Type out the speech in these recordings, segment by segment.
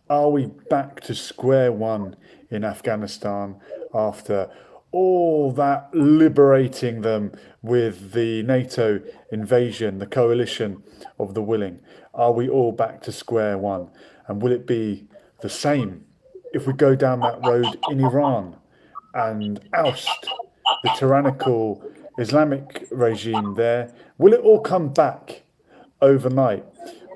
Are we back to square one in Afghanistan after all that liberating them with the NATO invasion, the coalition of the willing? Are we all back to square one? And will it be the same if we go down that road in Iran and oust the tyrannical Islamic regime there? Will it all come back overnight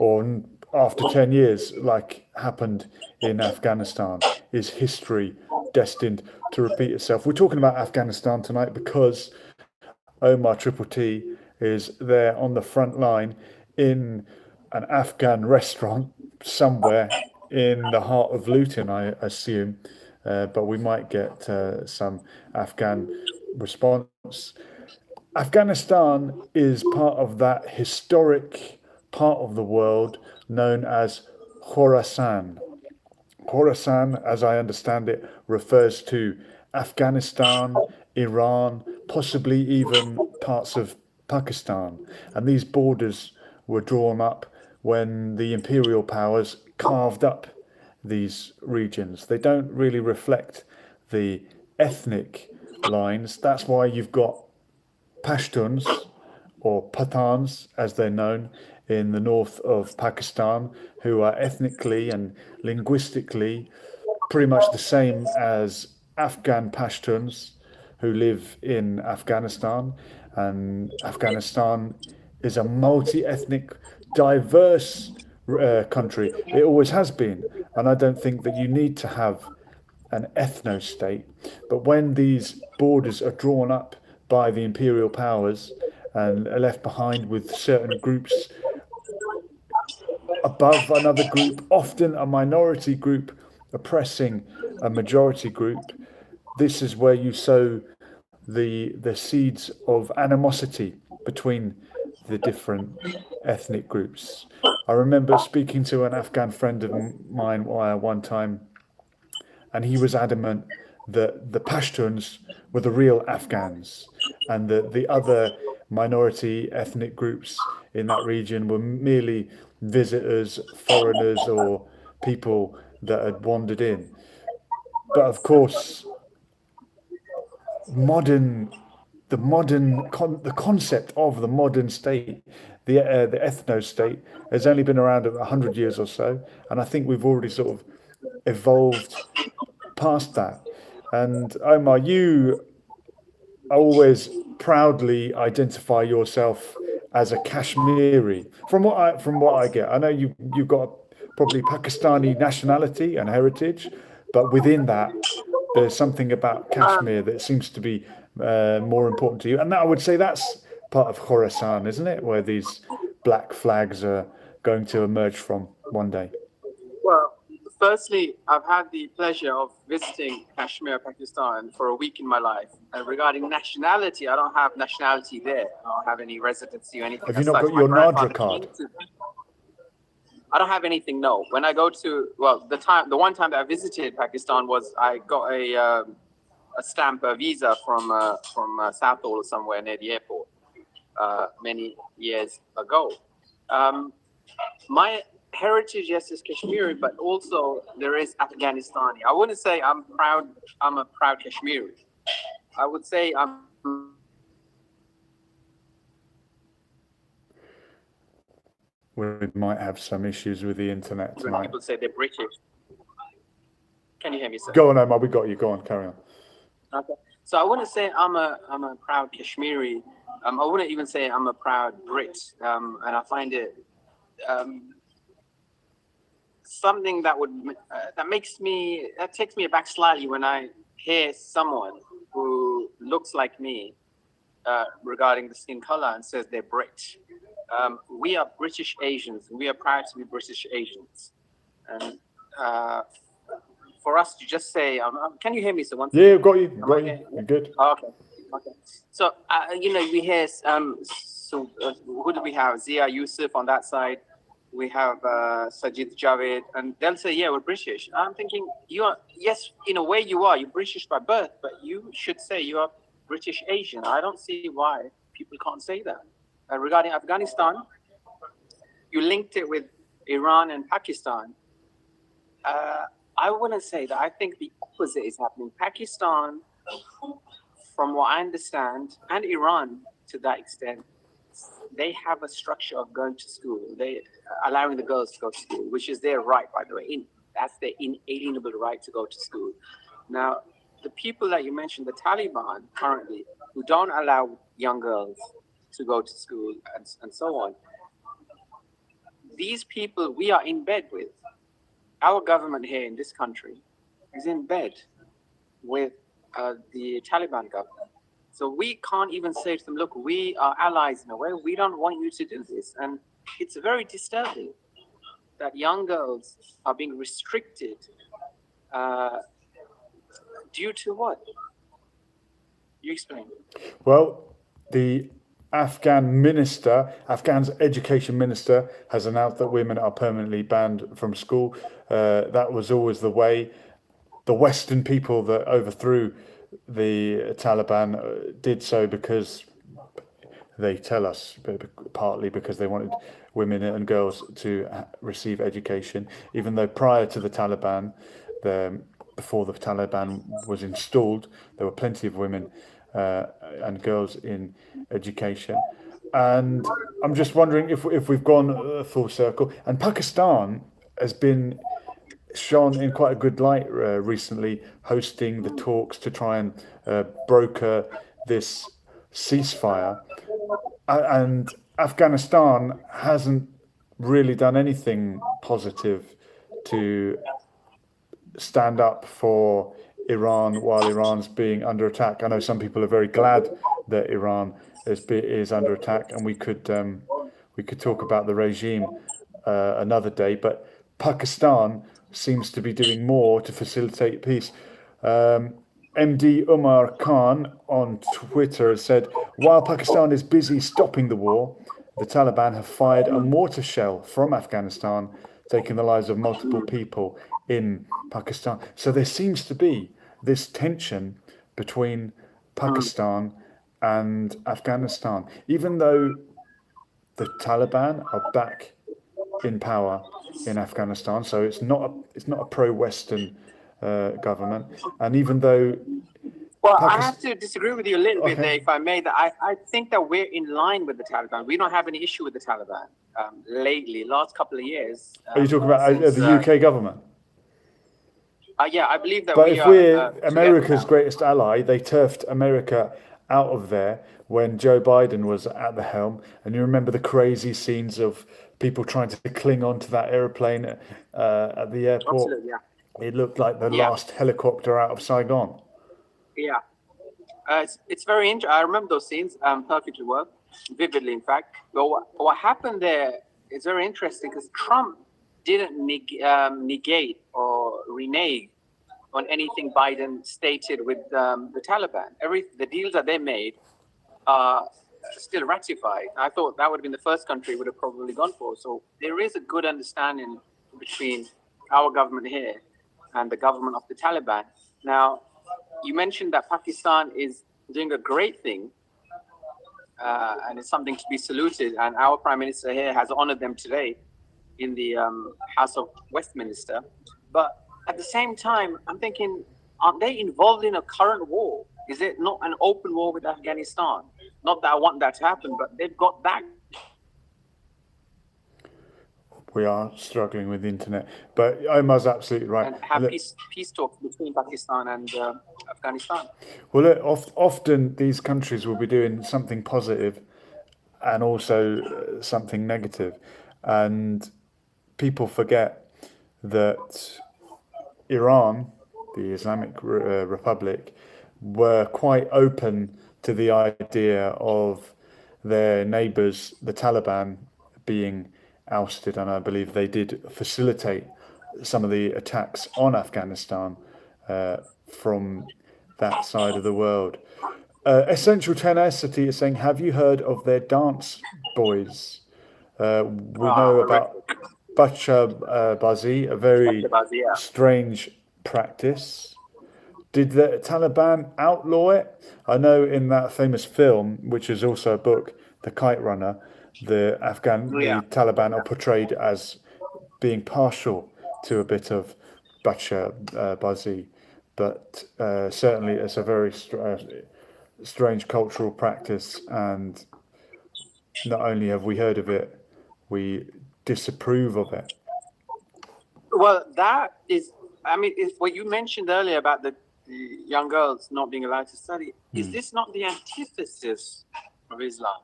or after 10 years, like happened in Afghanistan? Is history destined to repeat itself? We're talking about Afghanistan tonight because Omar Triple T is there on the front line in an Afghan restaurant somewhere in the heart of Luton, I assume. But we might get some Afghan response. Afghanistan is part of that historic part of the world known as Khorasan. Khorasan, as I understand it, refers to Afghanistan, Iran, possibly even parts of Pakistan. And these borders were drawn up when the imperial powers carved up these regions. They don't really reflect the ethnic lines. That's why you've got Pashtuns, or Pathans as they're known, in the north of Pakistan, who are ethnically and linguistically pretty much the same as Afghan Pashtuns who live in Afghanistan. And Afghanistan is a multi ethnic, diverse country. It always has been. And I don't think that you need to have an ethno state. But when these borders are drawn up by the imperial powers and are left behind with certain groups above another group, often a minority group oppressing a majority group, this is where you sow the seeds of animosity between the different ethnic groups. I remember speaking to an Afghan friend of mine one time, and he was adamant that the Pashtuns were the real Afghans, and that the other minority ethnic groups in that region were merely visitors, foreigners, or people that had wandered in. But of course, modern the concept of the modern state, the ethno state, has only been around 100 years or so, and I think we've already sort of evolved past that. And Omar, you always proudly identify yourself as a Kashmiri. From what I get, I know you've got probably Pakistani nationality and heritage, but within that, there's something about Um, Kashmir that seems to be more important to you. And that, I would say that's part of Khorasan, isn't it? Where these black flags are going to emerge from one day. well, firstly, I've had the pleasure of visiting Kashmir, Pakistan, for a week in my life. And regarding nationality, I don't have nationality there. I don't have any residency or anything Have you as not such. got My your Nadra grandfather card? came to. I don't have anything. No. When I go to, well, the one time that I visited Pakistan was I got a stamp, a visa from Southall or somewhere near the airport many years ago. Um, my heritage, yes, is Kashmiri, but also there is Afghanistani. I wouldn't say I'm proud. I'm a proud Kashmiri. I would say I'm We might have some issues with the internet when tonight. people say they're British. Can you hear me, sir? Go on, Omar. We got you. Go on. Carry on. Okay. So I wouldn't say I'm a proud Kashmiri. I wouldn't even say I'm a proud Brit. And I find it um, something that would that takes me aback slightly when I hear someone who looks like me regarding the skin color and says they're Brit. We are British Asians. We are proud to be British Asians. And uh, for us to just say, can you hear me? So one Yeah, second. got you. Am I Got you. here? You're good. Oh, okay. Okay. So, we hear, who do we have? Zia Yusuf on that side. We have Sajid Javed, and they'll say, yeah, we're British. I'm thinking, yes, in a way you are. You're British by birth, but you should say you are British Asian. I don't see why people can't say that. Regarding Afghanistan, you linked it with Iran and Pakistan. I wouldn't say that. I think the opposite is happening. Pakistan, from what I understand, and Iran to that extent, they have a structure of going to school. They allowing the girls to go to school, which is their right, by the way. That's their inalienable right to go to school. Now, the people that you mentioned, the Taliban currently, who don't allow young girls to go to school and so on, these people we are in bed with. Our government here in this country is in bed with the Taliban government. So we can't even say to them, look, we are allies in a way. We don't want you to do this. And it's very disturbing that young girls are being restricted due to what? You explain. Well, the Afghan's education minister, has announced that women are permanently banned from school. That was always the way. The Western people that overthrew the Taliban did so because they tell us, partly because they wanted women and girls to receive education, even though prior to the Taliban, before the Taliban was installed, there were plenty of women and girls in education. And I'm just wondering if we've gone full circle. And Pakistan has been shone in quite a good light recently, hosting the talks to try and broker this ceasefire. And Afghanistan hasn't really done anything positive to stand up for Iran while Iran's being under attack. I know some people are very glad that Iran is under attack, and we could talk about the regime another day. But Pakistan seems to be doing more to facilitate peace. MD Umar Khan on Twitter has said, while Pakistan is busy stopping the war, the Taliban have fired a mortar shell from Afghanistan, taking the lives of multiple people in Pakistan. So there seems to be this tension between Pakistan and Afghanistan, even though the Taliban are back in power in Afghanistan. So it's not a pro-Western government, and even though Well, I have to disagree with you a little bit Okay. there, if I may. That I think that we're in line with the Taliban. We don't have any issue with the Taliban lately, last couple of years. Are you talking about since, the UK government? Yeah, I believe that But we if are we're together America's now. greatest ally, they turfed America out of there when Joe Biden was at the helm. And you remember the crazy scenes of people trying to cling onto that airplane at the airport. Absolutely, yeah. It looked like the Yeah, last helicopter out of Saigon. yeah. It's very interesting. I remember those scenes perfectly well, vividly, in fact. But what happened there is very interesting because Trump didn't negate or renege on anything Biden stated with the Taliban. The deals that they made are still ratified. I thought that would have been the first country would have probably gone for. So there is a good understanding between our government here and the government of the Taliban. Now, you mentioned that Pakistan is doing a great thing, and it's something to be saluted. And our Prime Minister here has honored them today in the House of Westminster. But at the same time, I'm thinking, aren't they involved in a current war? Is it not an open war with Afghanistan? Not that I want that to happen, but they've got that. We are struggling with the internet, but Omar's absolutely right. And have Look, peace talks between Pakistan and Afghanistan. well, look, often these countries will be doing something positive and also something negative, and people forget that Iran, the Islamic Republic, were quite open to the idea of their neighbours, the Taliban, being ousted, and I believe they did facilitate some of the attacks on Afghanistan from that side of the world. Essential Tenacity is saying, have you heard of their dance boys? We know about Bacha Bazi, a very Yeah. strange practice. Did the Taliban outlaw it? I know in that famous film, which is also a book, The Kite Runner, the Yeah. Taliban are portrayed as being partial to a bit of Bacha Bazi, but certainly it's a very strange cultural practice, and not only have we heard of it, we disapprove of it. Well, that is, I mean, what you mentioned earlier about the young girls not being allowed to study. Is this not the antithesis of Islam?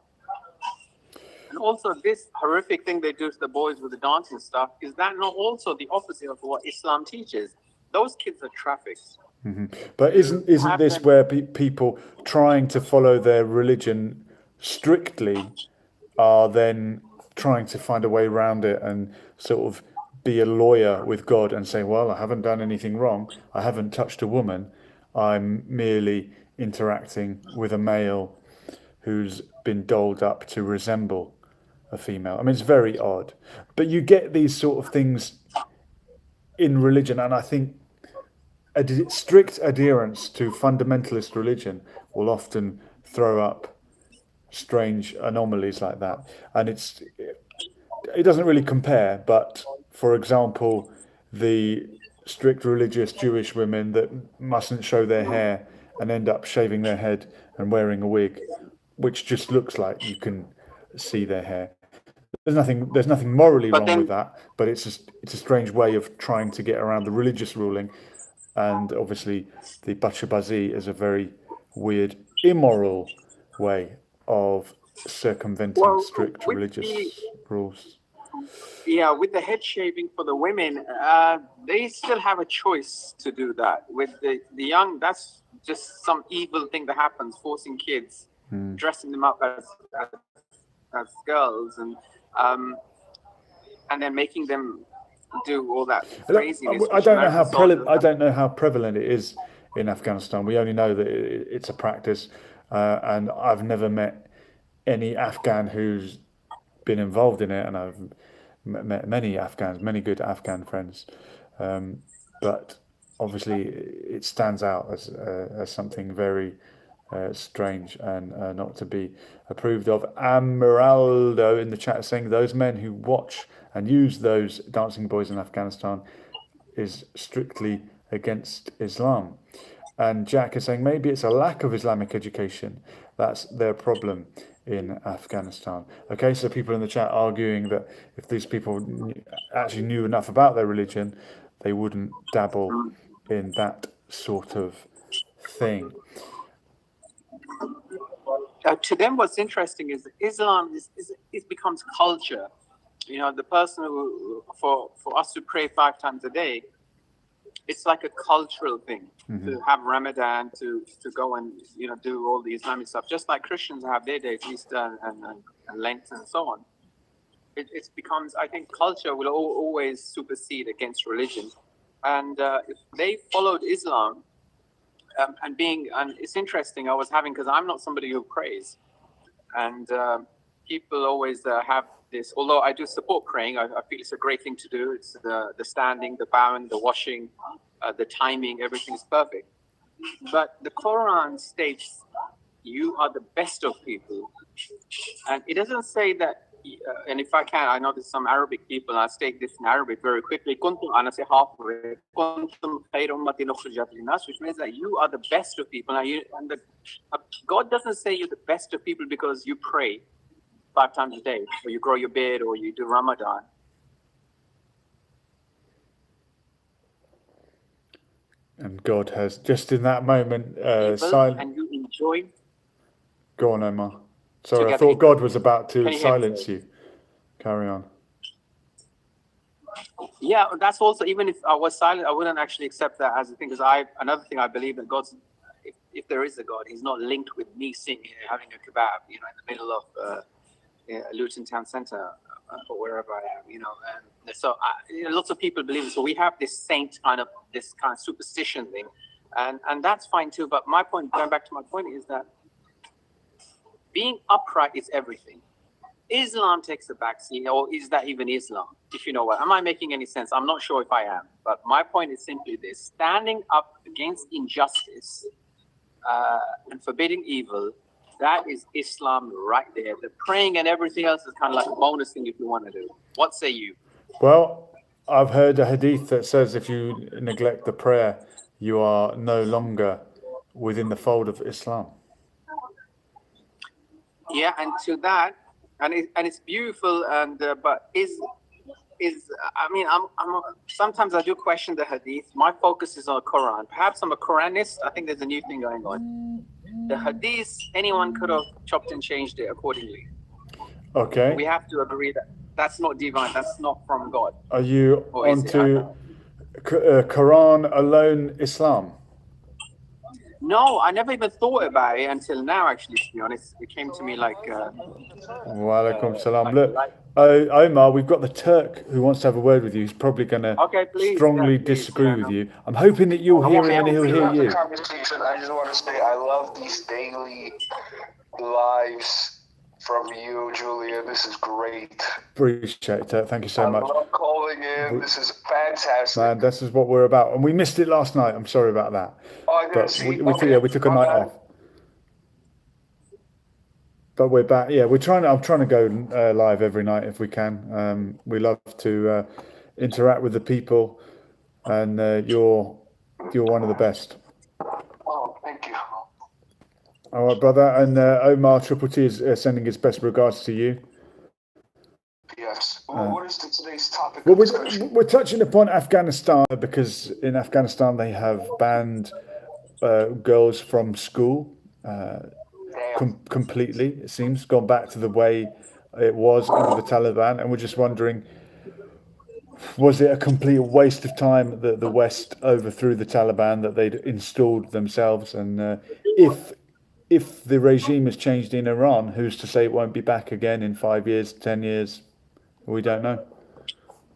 And also, this horrific thing they do to the boys with the dancing stuff, is that not also the opposite of what Islam teaches? Those kids are trafficked. But isn't this where people trying to follow their religion strictly are then trying to find a way around it and sort of be a lawyer with God and say, well, I haven't done anything wrong. I haven't touched a woman. I'm merely interacting with a male who's been dolled up to resemble a female. I mean, it's very odd. But you get these sort of things in religion, and I think strict adherence to fundamentalist religion will often throw up strange anomalies like that. And it doesn't really compare, but for example, the strict religious Jewish women that mustn't show their hair and end up shaving their head and wearing a wig, which just looks like you can see their hair. There's nothing morally wrong with that, but it's a strange way of trying to get around the religious ruling. And obviously, the Bachabazi is a very weird, immoral way of circumventing strict religious rules. Yeah, with the head shaving for the women, they still have a choice to do that. With the young, that's just some evil thing that happens, forcing kids, dressing them up as girls, and then making them do all that craziness. I don't know how prevalent it is in Afghanistan. We only know that it's a practice, and I've never met any Afghan who's been involved in it, and I've met many Afghans, many good Afghan friends, but obviously it stands out as something very strange and not to be approved of. Amiraldo in the chat saying those men who watch and use those dancing boys in Afghanistan is strictly against Islam. And Jack is saying maybe it's a lack of Islamic education. That's their problem in Afghanistan. Okay, so people in the chat arguing that if these people actually knew enough about their religion, they wouldn't dabble in that sort of thing. To them, what's interesting is Islam it becomes culture. You know, the person who, for us to pray 5 times a day, it's like a cultural thing to have Ramadan, to go and do all the Islamic stuff, just like Christians have their days, Easter and Lent and so on. It becomes, I think, culture will always supersede against religion, and if they followed Islam. And it's interesting. I was having, because I'm not somebody who prays, and people always have this. Although I do support praying, I feel it's a great thing to do. It's the standing, the bowing, the washing, the timing. Everything is perfect. But the Quran states you are the best of people, and it doesn't say that. And if I can, I know there's some Arabic people, and I'll state this in Arabic very quickly. Kuntum, which means that you are the best of people. Now, God doesn't say you're the best of people because you pray 5 times a day, or you grow your beard, or you do Ramadan. And God has just in that moment silent. And you enjoy. Go on, Omar. Sorry, I thought God was about to silence you. Carry on. Yeah, that's also, even if I was silent, I wouldn't actually accept that as a thing, because another thing I believe that God's, if there is a God, he's not linked with me sitting here having a kebab, in the middle of Luton Town Centre or wherever I am, And so lots of people believe it. So we have this kind of superstition thing, and that's fine too. But my point, going back to my point, is that being upright is everything. Islam takes the backseat, or is that even Islam? If you know what, am I making any sense? I'm not sure if I am, but my point is simply this: standing up against injustice and forbidding evil, that is Islam right there. The praying and everything else is kind of like a bonus thing if you want to do. What say you? Well, I've heard a hadith that says if you neglect the prayer, you are no longer within the fold of Islam. Yeah, and to that, and it's beautiful, and but is I mean sometimes I do question the hadith. My focus is on Quran. Perhaps I'm a Quranist. I think there's a new thing going on. The hadith, anyone could have chopped and changed it accordingly. Okay. We have to agree that that's not divine. That's not from God. Are you Or is it? onto Quran alone Islam? No, I never even thought about it until now. Actually, to be honest, it came to me like. Wa alaikum salam. Look, Omar, we've got the Turk who wants to have a word with you. He's probably going to Okay, please, strongly yeah, please, disagree yeah, with no. you. I'm hoping that you'll hear him and he'll hear you. Conversation. I just want to say I love these daily lives from you, Julian. This is great. Appreciate it, Turk. Thank you so much. I love calling in. This is fantastic. Man, this is what we're about. And we missed it last night. I'm sorry about that. Oh, I didn't But see. we took a night off. But we're back. Yeah, I'm trying to go live every night if we can. We love to interact with the people, and you're one of the best. Oh, thank you. All right, brother. And Omar Triple T is sending his best regards to you. Yes. Well, what is today's topic? Well, we're touching upon Afghanistan because in Afghanistan they have banned girls from school. Completely, it seems, gone back to the way it was under the Taliban, and we're just wondering, was it a complete waste of time that the West overthrew the Taliban, that they'd installed themselves, and if the regime has changed in Iran, who's to say it won't be back again in 5 years, 10 years? We don't know.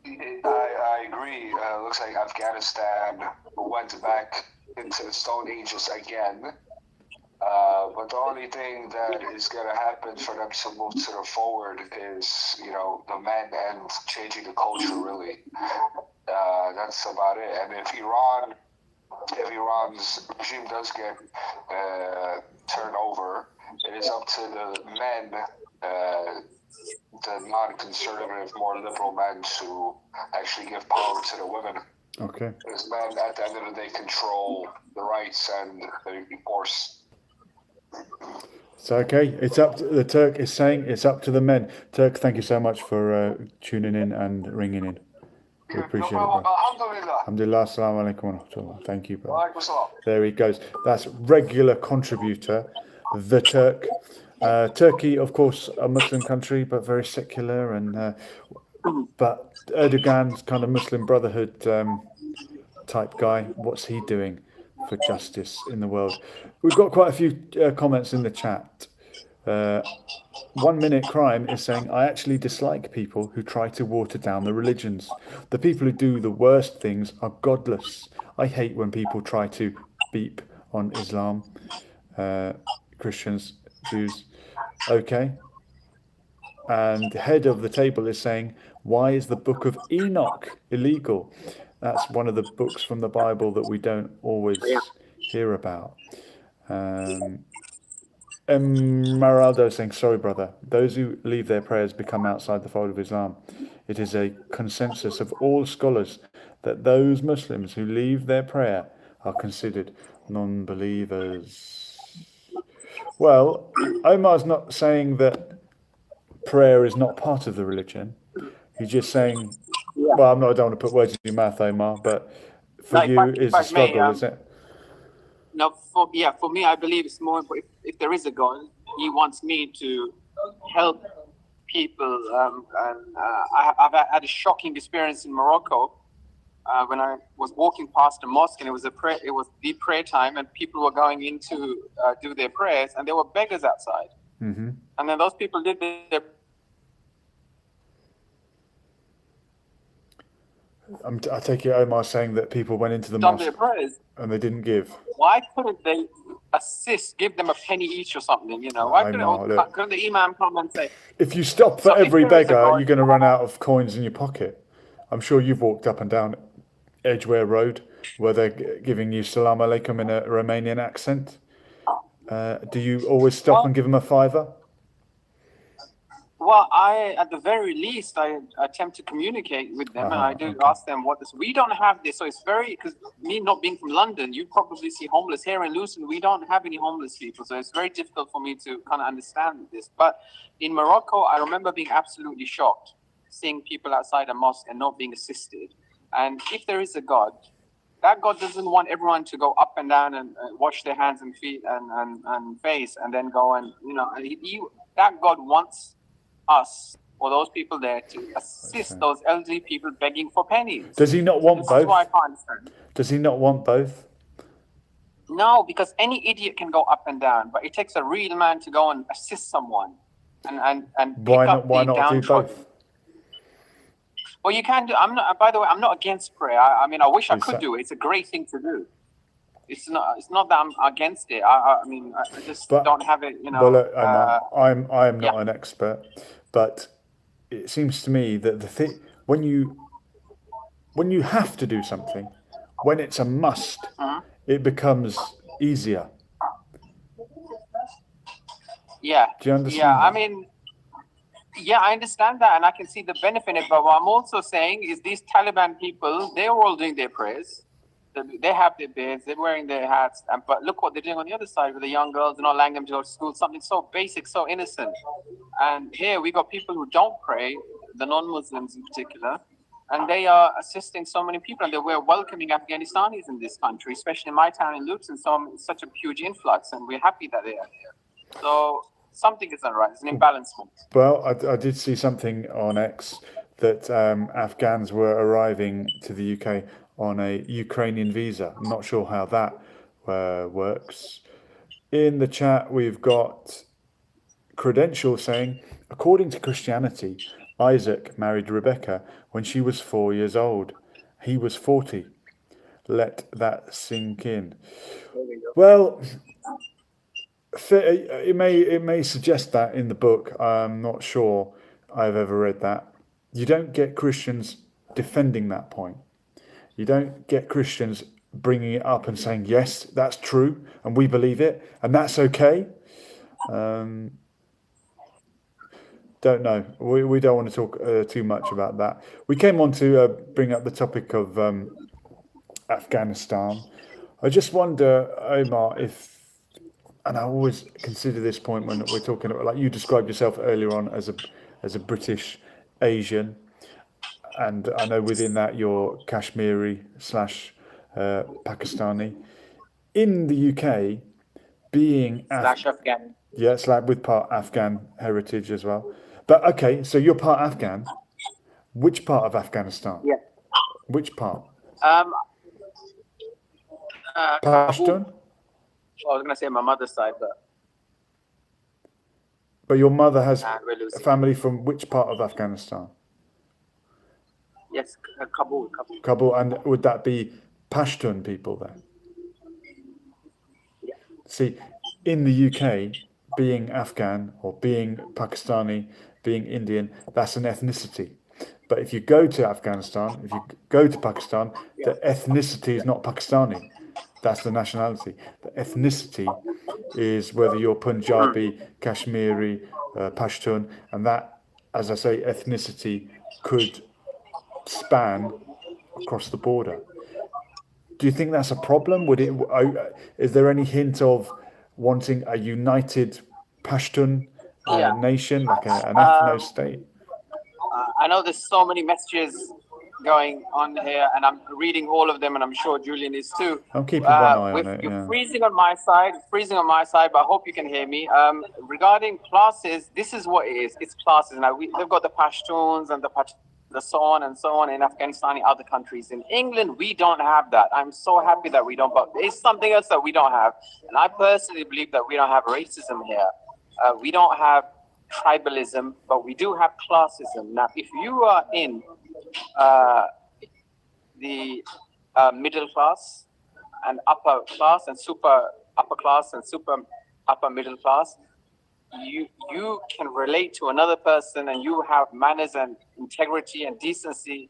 I agree. Looks like Afghanistan went back into the Stone Ages again. But the only thing that is going to happen for them to move forward is, the men and changing the culture, really. That's about it. And if Iran's regime does get turned over, it is up to the men, the non-conservative, more liberal men, to actually give power to the women. Okay. Because men, at the end of the day, control the rights and the force. So okay, it's up to the Turk is saying it's up to the men. Turk, thank you so much for tuning in and ringing in. We appreciate it, bro. Alhamdulillah, assalamu alaikum wa rahmatullah. Thank you, bro. There he goes. That's regular contributor, the Turk. Turkey, of course, a Muslim country, but very secular, and but Erdogan's kind of Muslim Brotherhood type guy. What's he doing for justice in the world? We've got quite a few comments in the chat. 1 Minute Crime is saying, I actually dislike people who try to water down the religions. The people who do the worst things are godless. I hate when people try to beep on Islam, Christians, Jews. Okay. And the head of the table is saying, why is the book of Enoch illegal? That's one of the books from the Bible that we don't always hear about. Maraldo is saying, sorry, brother, those who leave their prayers become outside the fold of Islam. It is a consensus of all scholars that those Muslims who leave their prayer are considered non-believers. Well, Omar's not saying that prayer is not part of the religion. He's just saying, well, I don't want to put words in your mouth, Omar, but for you, it's a struggle, is it? No, for me, I believe it's more important. If there is a God, He wants me to help people. I've had a shocking experience in Morocco when I was walking past a mosque, and it was the prayer time, and people were going in to do their prayers, and there were beggars outside. Mm-hmm. And then those people did their. I take it Omar saying that people went into the mosque and they didn't give. Why couldn't they assist, give them a penny each or something? Why couldn't the imam come and say? If you stop for every beggar, you're going to run out of coins in your pocket. I'm sure you've walked up and down Edgware Road where they're giving you salam alaikum in a Romanian accent. Do you always stop and give them a fiver? Well, at the very least, I attempt to communicate with them, and I do ask them what this. We don't have this, so it's very, because me not being from London, you probably see homeless here in Luton. We don't have any homeless people, so it's very difficult for me to kind of understand this. But in Morocco, I remember being absolutely shocked, seeing people outside a mosque and not being assisted. And if there is a God, that God doesn't want everyone to go up and down and wash their hands and feet and face, and then go and that God wants us or those people there to assist those elderly people begging for pennies. Does he not want this both? Is why I can't understand. Does he not want both? No, because any idiot can go up and down, but it takes a real man to go and assist someone and Why not do both? Well, you can do. By the way, I'm not against prayer. I mean, I wish I could do it. It's a great thing to do. It's not that I'm against it. I mean, I just don't have it. Well, look, I'm not an expert, but it seems to me that the thing when you have to do something, when it's a must, it becomes easier. Yeah. Do you understand? Yeah, that? I mean, yeah, I understand that, and I can see the benefit in it. But what I'm also saying is these Taliban people, they're all doing their prayers. They have their beards, they're wearing their hats, but look what they're doing on the other side with the young girls, not allowing them to go to school, something so basic, so innocent. And here we got people who don't pray, the non-Muslims in particular, and they are assisting so many people, and we're welcoming Afghanistanis in this country, especially in my town in Luton, such a huge influx, and we're happy that they are here. So something isn't right, it's an imbalancement. Well, I did see something on X that Afghans were arriving to the UK on a Ukrainian visa. I'm not sure how that works. In the chat, we've got Credential saying, according to Christianity, Isaac married Rebecca when she was 4 years old. He was 40. Let that sink in. Well, it may suggest that in the book. I'm not sure I've ever read that. You don't get Christians defending that point. You don't get Christians bringing it up and saying, yes, that's true, and we believe it, and that's okay. Don't know. We don't want to talk too much about that. We came on to bring up the topic of Afghanistan. I just wonder, Omar, and I always consider this point when we're talking about, like you described yourself earlier on as a British Asian. And I know within that you're Kashmiri / Pakistani. In the UK, being Afghan. Yeah, it's like with part Afghan heritage as well. But okay, so you're part Afghan. Which part of Afghanistan? Yeah. Which part? I Pashtun? was gonna say my mother's side, But your mother has a family from which part of Afghanistan? Yes, Kabul. Kabul, and would that be Pashtun people there? Yeah. See, in the UK, being Afghan or being Pakistani, being Indian, that's an ethnicity. But if you go to Afghanistan, if you go to Pakistan, the ethnicity is not Pakistani. That's the nationality. The ethnicity is whether you're Punjabi, Kashmiri, Pashtun, and that, as I say, ethnicity could span across the border. Do you think that's a problem? Is there any hint of wanting a united Pashtun nation, like an ethno state? I know there's so many messages going on here, and I'm reading all of them, and I'm sure Julian is too. I'm keeping one eye on it. You're freezing on my side, but I hope you can hear me. Regarding classes, this is what it is. It's classes. Now they've got the Pashtuns and the so on and so on in Afghanistan and other countries. In England, we don't have that. I'm so happy that we don't, but it's something else that we don't have. And I personally believe that we don't have racism here. We don't have tribalism, but we do have classism. Now, if you are in the middle class and upper class and super upper class and super upper middle class, you can relate to another person, and you have manners and integrity and decency.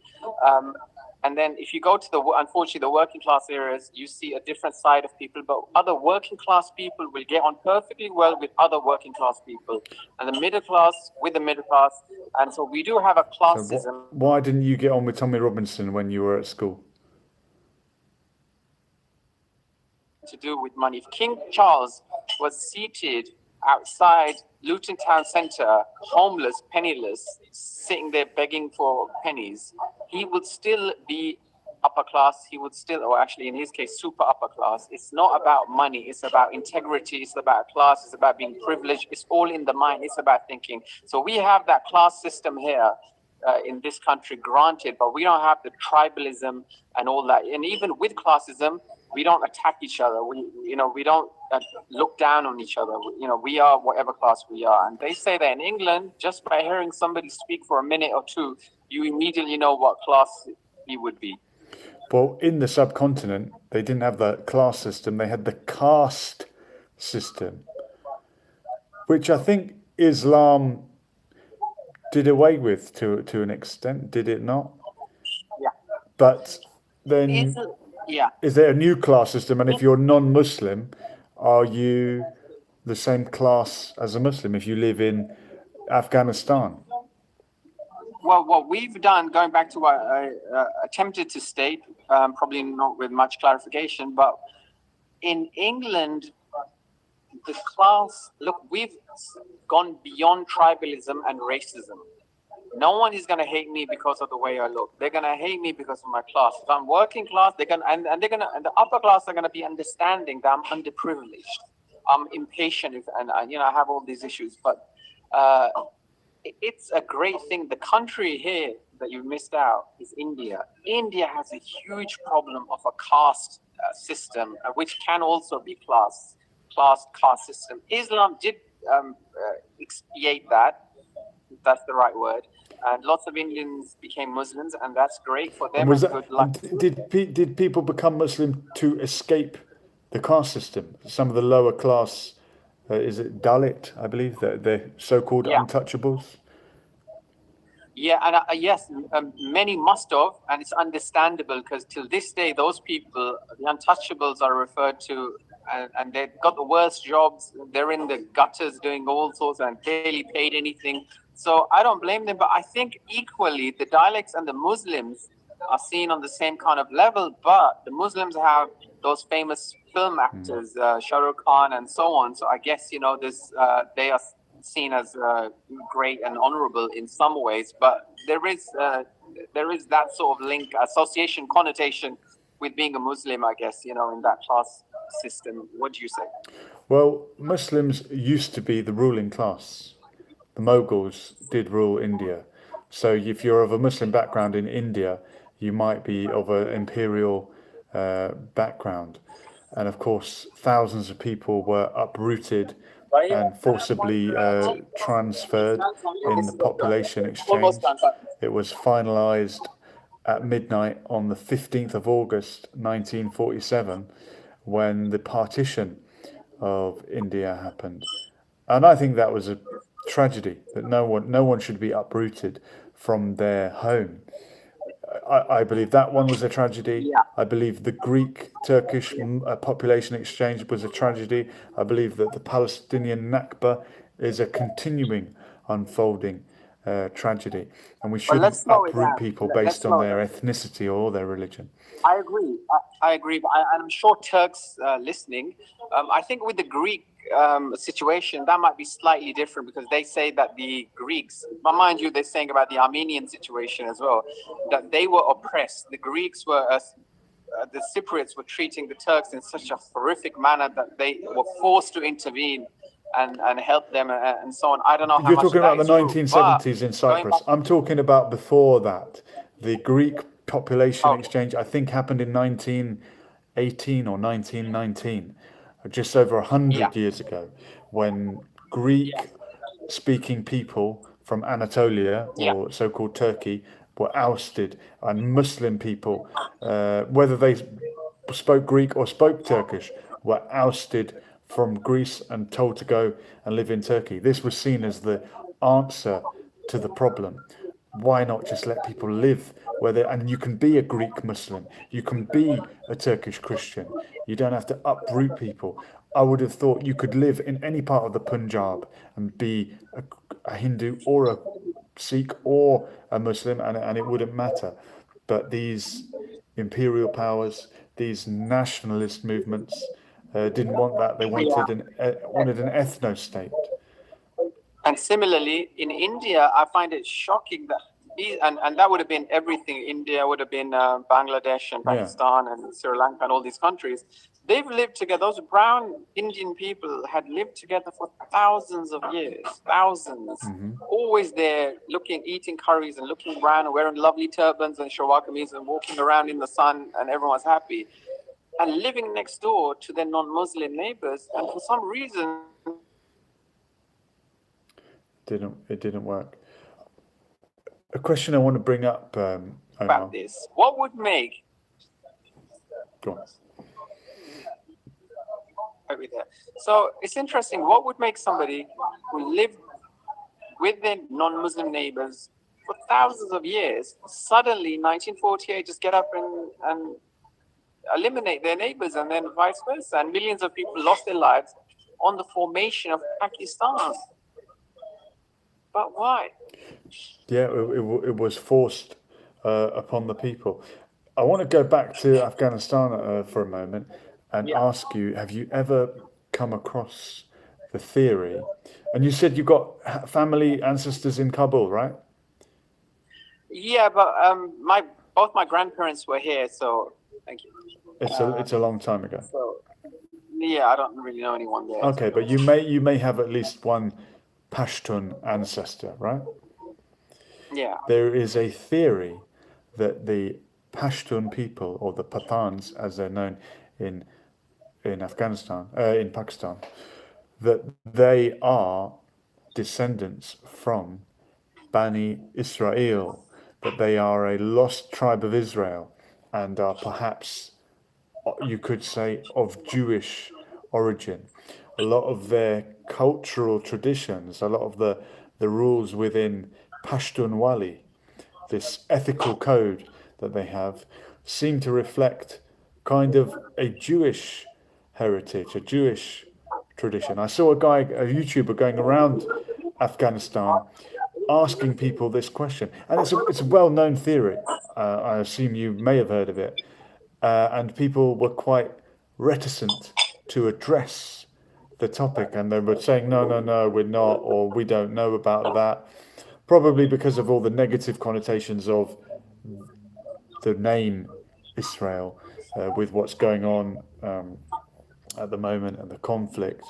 And then if you go to unfortunately, the working class areas, you see a different side of people, but other working class people will get on perfectly well with other working class people, and the middle class with the middle class. And so we do have a So classism why didn't you get on with Tommy Robinson when you were at school? to do with money. If King Charles was seated outside Luton Town Centre, homeless, penniless, sitting there begging for pennies, he would still be upper class. He would still, or actually in his case, super upper class. It's not about money. It's about integrity. It's about class. It's about being privileged. It's all in the mind. It's about thinking. So we have that class system here. In this country, granted, but we don't have the tribalism and all that. And even with classism, we don't attack each other. We don't look down on each other. We are whatever class we are. And they say that in England, just by hearing somebody speak for a minute or two, you immediately know what class he would be. Well, in the subcontinent, they didn't have the class system. They had the caste system, which I think Islam did away with to an extent, did it not? Yeah. But then, is there a new class system? And if you're non-Muslim, are you the same class as a Muslim if you live in Afghanistan? Well, what we've done, going back to what I attempted to state, probably not with much clarification, but in England, the class, look, we've gone beyond tribalism and racism. No one is going to hate me because of the way I look. They're going to hate me because of my class. If I'm working class, and the upper class are going to be understanding that I'm underprivileged. I'm impatient, and I have all these issues. But it's a great thing. The country here that you missed out is India. India has a huge problem of a caste system, which can also be caste system. Islam did expiate that. That's the right word. And lots of Indians became Muslims, and that's great for them. Good luck. Did people become Muslim to escape the caste system? Some of the lower class, is it Dalit, I believe, they're so-called untouchables? Yeah, and yes, many must have, and it's understandable because till this day, those people, the untouchables, are referred to, and they've got the worst jobs. They're in the gutters doing all sorts and barely paid anything. So I don't blame them, but I think equally the Dalits and the Muslims are seen on the same kind of level, but the Muslims have those famous film actors, Shah Rukh Khan and so on. So I guess, they are seen as great and honorable in some ways, but there is that sort of link, association, connotation with being a Muslim, I guess, in that class system. What do you say? Well, Muslims used to be the ruling class. The Mughals did rule India. So if you're of a Muslim background in India, you might be of an imperial background. And of course, thousands of people were uprooted and forcibly transferred in the population exchange. It was finalized at midnight on the 15th of August 1947 when the partition of India happened. And I think that was a tragedy, that no one should be uprooted from their home. I believe that one was a tragedy. Yeah. I believe the Greek-Turkish population exchange was a tragedy. I believe that the Palestinian Nakba is a continuing unfolding tragedy, and we shouldn't uproot people based on their ethnicity or their religion. I agree, but I'm sure Turks listening. I think with the Greek situation, that might be slightly different because they say that the Greeks, but mind you, they're saying about the Armenian situation as well, that they were oppressed. The Greeks were, the Cypriots were treating the Turks in such a horrific manner that they were forced to intervene and help them and so on. I don't know how You're much talking about the that is 1970s in Cyprus. I'm talking about before that. The Greek population exchange, I think, happened in 1918 or 1919, just over 100 years ago, when Greek-speaking people from Anatolia, or so-called Turkey, were ousted, and Muslim people, whether they spoke Greek or spoke Turkish, were ousted from Greece and told to go and live in Turkey. This was seen as the answer to the problem. Why not just let people live and you can be a Greek Muslim, you can be a Turkish Christian. You don't have to uproot people. I would have thought you could live in any part of the Punjab and be a Hindu or a Sikh or a Muslim, and it wouldn't matter. But these imperial powers, these nationalist movements, didn't want that. They Yeah. wanted an ethno state. And similarly, in India, I find it shocking that and that would have been everything. India would have been Bangladesh and Yeah. Pakistan and Sri Lanka and all these countries. They've lived together. Those brown Indian people had lived together for thousands of years, thousands. Always there, eating curries and looking brown and wearing lovely turbans and shalwar kameez and walking around in the sun, and everyone's happy. And living next door to their non-Muslim neighbors, and for some reason, It didn't work. A question I want to bring up, Omar. about this. What would make Go on. over there? So it's interesting. What would make somebody who lived with their non-Muslim neighbors for thousands of years suddenly, in 1948, just get up and eliminate their neighbors, and then vice versa? And millions of people lost their lives on the formation of Pakistan. But why? Yeah, it was forced upon the people. I want to go back to Afghanistan for a moment and ask you, have you ever come across the theory? And you said you got family ancestors in Kabul, right? Yeah, but both my grandparents were here, so thank you. It's a long time ago. So yeah, I don't really know anyone there. Okay, but you may have at least one Pashtun ancestor, right? Yeah. There is a theory that the Pashtun people, or the Pathans as they're known in Afghanistan, in Pakistan, that they are descendants from Bani Israel, that they are a lost tribe of Israel and are perhaps, you could say, of Jewish origin. A lot of their cultural traditions, a lot of the rules within Pashtunwali, this ethical code that they have, seem to reflect kind of a Jewish heritage, a Jewish tradition. I saw a YouTuber going around Afghanistan asking people this question, and it's a well-known theory. I assume you may have heard of it, and people were quite reticent to address the topic, and they were saying, no, we're not, or we don't know about that, probably because of all the negative connotations of the name Israel, with what's going on at the moment and the conflict.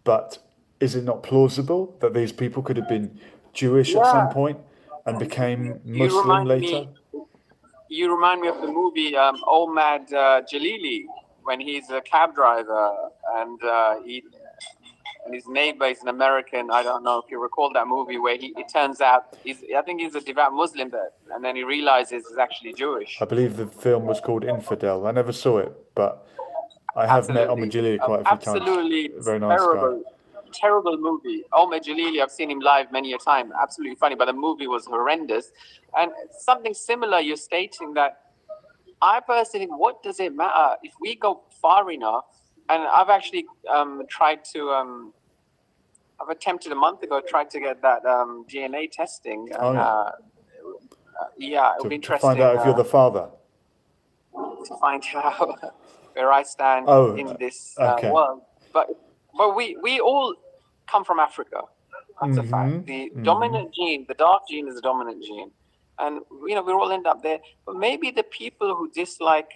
But is it not plausible that these people could have been Jewish at some point and became Muslim later? You remind me of the movie Omad Jalili, when he's a cab driver and his neighbor is an American. I don't know if you recall that movie where it turns out I think he's a devout Muslim, and then he realizes he's actually Jewish. I believe the film was called Infidel. I never saw it, but I have met Omar Jalili quite a few times. Absolutely Very nice guy. Terrible movie. Omar Jalili, I've seen him live many a time. Absolutely funny, but the movie was horrendous. And something similar, you're stating that I personally think, what does it matter if we go far enough? And I've actually I've attempted a month ago, tried to get that DNA testing. Yeah, it would be interesting. To find out if you're the father. To find out where I stand in this world. But we all come from Africa. That's a fact. The dominant gene, the dark gene, is the dominant gene. And, we all end up there. But maybe the people who dislike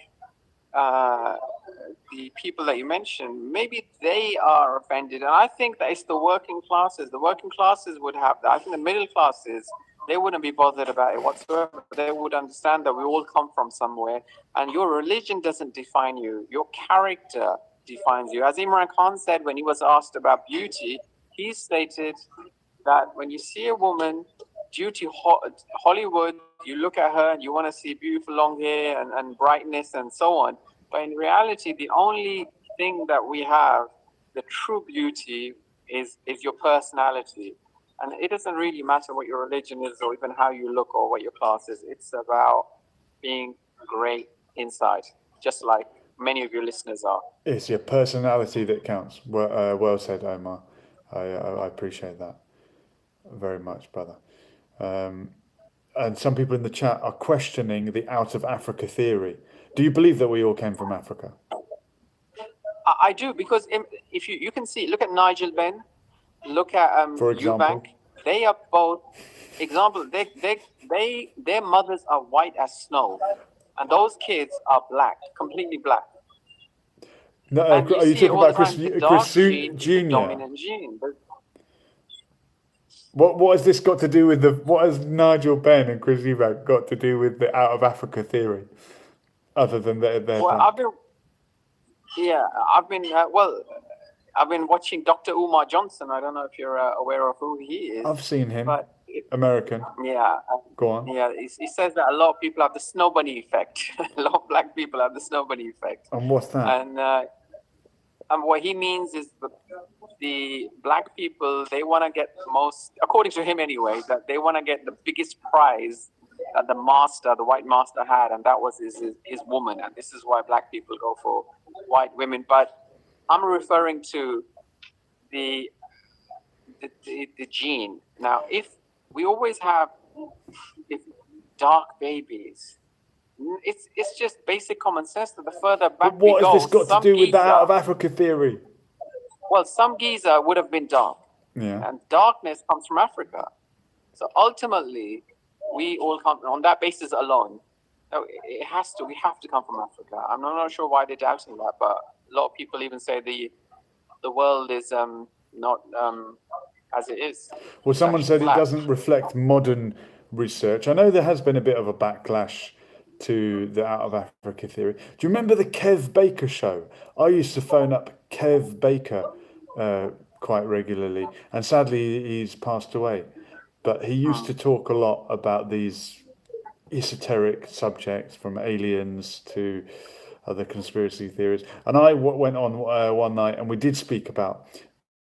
the people that you mentioned, maybe they are offended. And I think that it's the working classes. The working classes would have that. I think the middle classes, they wouldn't be bothered about it whatsoever. They would understand that we all come from somewhere. And your religion doesn't define you. Your character defines you. As Imran Khan said when he was asked about beauty, he stated that when you see a woman, due to Hollywood, you look at her and you want to see beautiful long hair and brightness and so on. But in reality, the only thing that we have, the true beauty, is your personality. And it doesn't really matter what your religion is or even how you look or what your class is. It's about being great inside, just like many of your listeners are. It's your personality that counts. Well said, Omar. I appreciate that very much, brother. And some people in the chat are questioning the out of Africa theory. Do you believe that we all came from Africa? I do, because if you can see, look at Nigel Benn, look at For example? Eubank. They are both example. Their mothers are white as snow, and those kids are black, completely black. No, And are you see talking all the about time, the Chris dark gene is the Jr.? dominant gene. What has this got to do with what has Nigel Benn and Chris Eubank got to do with the out of Africa theory, other than they're Well, black? I've been watching Dr. Umar Johnson. I don't know if you're aware of who he is. I've seen him. But American. Yeah. Go on. Yeah, he says that a lot of people have the snow bunny effect. A lot of black people have the snow bunny effect. And what's that? And what he means is the black people, they want to get the most, according to him anyway, that they want to get the biggest prize that the white master had, and that was his woman. And this is why black people go for white women. But I'm referring to the gene. Now, if we always have dark babies, it's just basic common sense that the further back But what we go, has this got to do with the out of Africa theory? Well, some Giza would have been dark. Yeah. And darkness comes from Africa. So ultimately, we all come on that basis alone. We have to come from Africa. I'm not sure why they're doubting that, but a lot of people even say the world is not as it is. Well, someone said it doesn't reflect modern research. I know there has been a bit of a backlash to the out of Africa theory. Do you remember the Kev Baker show? I used to phone up Kev Baker quite regularly, and sadly he's passed away. But he used to talk a lot about these esoteric subjects, from aliens to other conspiracy theories. And I went on one night and we did speak about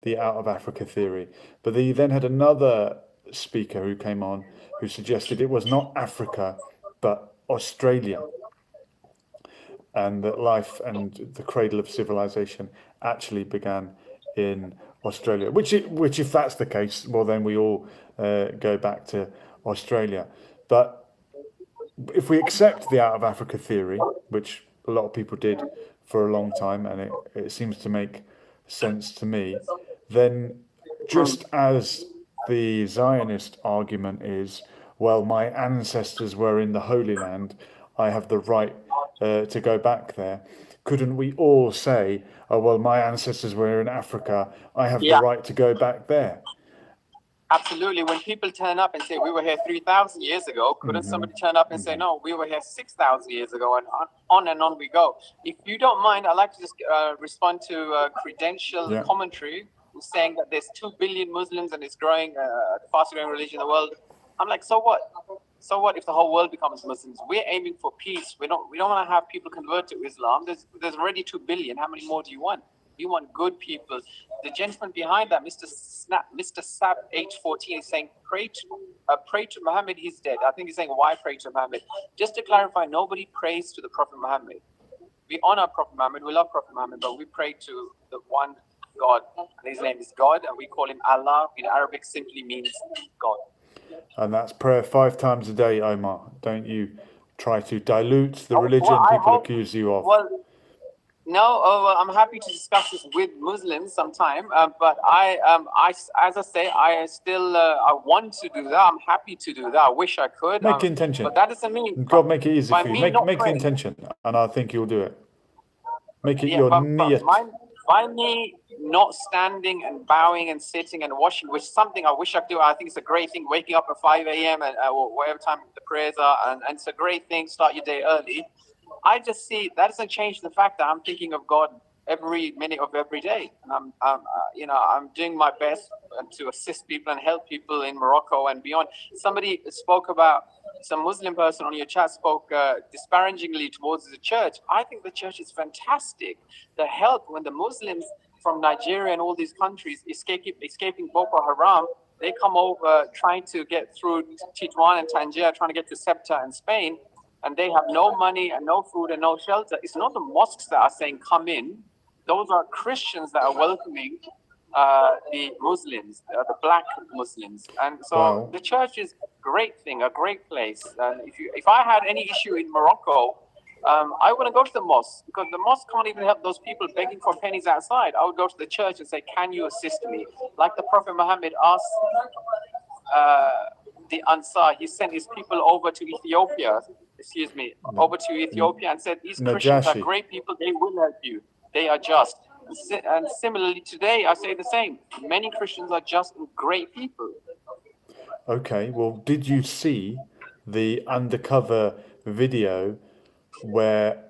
the out of Africa theory. But he then had another speaker who came on who suggested it was not Africa, but Australia. And that life and the cradle of civilization actually began in Australia. Which if that's the case, well, then we all go back to Australia. But if we accept the out of Africa theory, which a lot of people did for a long time, and it seems to make sense to me, then just as the Zionist argument is, well, my ancestors were in the Holy Land, I have the right to go back there. Couldn't we all say, oh, well, my ancestors were in Africa, I have the right to go back there? Absolutely. When people turn up and say, we were here 3,000 years ago, couldn't somebody turn up and say, no, we were here 6,000 years ago, and on we go. If you don't mind, I'd like to just respond to Credential Commentary, who's saying that there's 2 billion Muslims and it's growing, the fastest growing religion in the world. I'm like, so what? So what if the whole world becomes Muslims? We're aiming for peace. We don't want to have people convert to Islam. There's already 2 billion. How many more do you want? We want good people. The gentleman behind that, Mr. Sap 814, is saying, pray to Muhammad, he's dead. I think he's saying, why pray to Muhammad? Just to clarify, nobody prays to the Prophet Muhammad. We honor Prophet Muhammad, we love Prophet Muhammad, but we pray to the one God. And his name is God, and we call him Allah. In Arabic, simply means God. And that's prayer 5 times a day, Omar. Don't you try to dilute the religion people accuse you of. Well, no, I'm happy to discuss this with Muslims sometime. But as I say, I still I want to do that. I'm happy to do that. I wish I could. Make the intention. But that doesn't mean God make it easy for you. Make the praying. intention, and I think you'll do it. Make it your niyat. By me not standing and bowing and sitting and washing, which is something I wish I could do. I think it's a great thing, waking up at 5 a.m. and whatever time the prayers are, and it's a great thing, start your day early. I just see that doesn't change the fact that I'm thinking of God every minute of every day, and I'm doing my best to assist people and help people in Morocco and beyond. Somebody spoke about, some Muslim person on your chat spoke disparagingly towards the church. I think the church is fantastic. The help when the Muslims from Nigeria and all these countries escaping Boko Haram, they come over trying to get through Tetuan and Tangier, trying to get to Ceuta and Spain, and they have no money and no food and no shelter. It's not the mosques that are saying come in. Those are Christians that are welcoming the Muslims, the black Muslims. And so Wow. the church is a great thing, a great place. And if I had any issue in Morocco, I wouldn't go to the mosque, because the mosque can't even help those people begging for pennies outside. I would go to the church and say, can you assist me? Like the Prophet Muhammad asked the Ansar, he sent his people over to Ethiopia, and said, these Christians are Najashi. great people, they will help you. They are just. And similarly today, I say the same. Many Christians are just and great people. Okay, well, did you see the undercover video where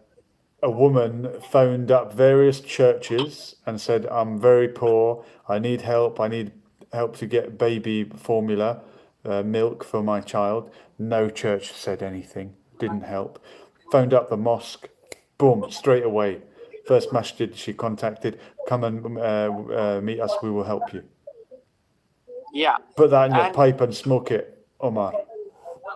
a woman phoned up various churches and said, I'm very poor, I need help to get baby formula, milk for my child? No church said anything, didn't help. Phoned up the mosque, boom, straight away. First masjid she contacted, come and meet us, we will help you. Yeah. Put that in your And- pipe and smoke it, Omar.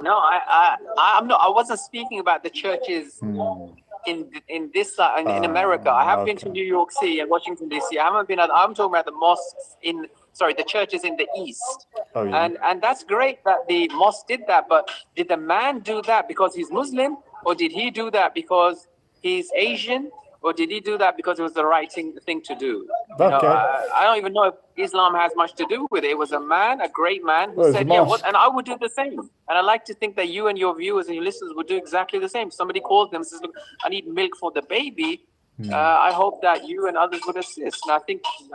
No, I'm not. I wasn't speaking about the churches in this side, in America. I have been to okay. New York City and Washington D.C. I haven't been. I'm talking about the mosques the churches in the east. Oh, yeah. And that's great that the mosque did that. But did the man do that because he's Muslim, or did he do that because he's Asian? Or did he do that because it was the right thing to do? You know, Okay. I don't even know if Islam has much to do with it. It was a man, a great man, who Well, it was said, a yeah, mosque. and I would do the same. And I like to think that you and your viewers and your listeners would do exactly the same. Somebody calls them and says, look, I need milk for the baby. I hope that you and others would assist. And I